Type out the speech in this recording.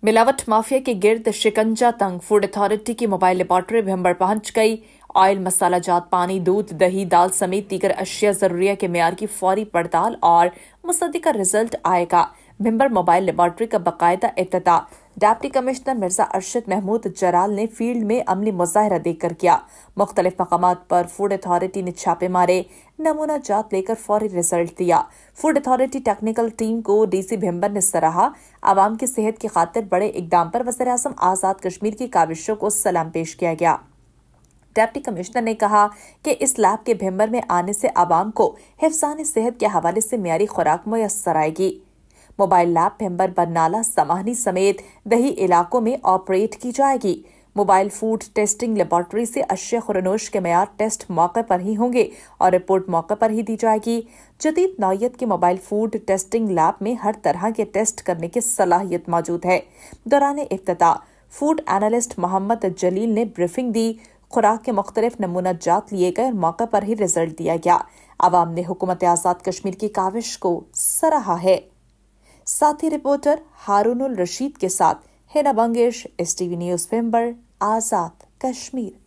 मिलावट माफिया के गिर्द शिकंजा तंग फूड अथॉरिटी की मोबाइल लेबॉर्ट्री भिंबर पहुंच गई। ऑयल, मसाला जात पानी, दूध, दही, दाल समेत दीगर अशिया जरूरिया के मेयार की फौरी पड़ताल और मुसद्दी का रिजल्ट आएगा। भिंबर मोबाइल लेबॉर्ट्री का बाकायदा इफ्तिताह डिप्टी कमिश्नर मिर्जा अरशद महमूद जराल ने फील्ड में अमली मुजाहरा देकर किया। मुख्तलिफ मकामात पर फूड अथॉरिटी ने छापे मारे, नमूना जात लेकर फौरी रिजल्ट दिया। फूड अथॉरिटी टेक्निकल टीम को डीसी भिंबर ने सराहा। आवाम की सेहत की खातिर बड़े इकदाम पर वज़ीर-ए-आज़म आजाद कश्मीर की काविशों को सलाम पेश किया गया। डिप्टी कमिश्नर ने कहा कि इस लैब के भिंबर में आने से आवाम को हिफ्ज़ान सेहत के हवाले से मियारी खुराक मुयस्सर आएगी। मोबाइल लैब भिंबर, बरनाला, समाहनी समेत दही इलाकों में ऑपरेट की जाएगी। मोबाइल फूड टेस्टिंग लेबॉर्ट्री से अशिया खुरनोश के मेयार टेस्ट मौके पर ही होंगे और रिपोर्ट मौके पर ही दी जाएगी। जदीद नौयत की मोबाइल फूड टेस्टिंग लैब में हर तरह के टेस्ट करने की सलाहियत मौजूद है। दौरान इफ्तिताह फूड एनालिस्ट मोहम्मद जलील ने ब्रीफिंग दी। खुराक के मुख्तलिफ नमूना जात लिए गए और मौके पर ही रिजल्ट दिया गया। आवाम ने हुकूमत आजाद कश्मीर की काविश को सराहा है। साथी रिपोर्टर हारूनुल रशीद के साथ हिना बंगेश, STV न्यूज़ भिंबर, आजाद कश्मीर।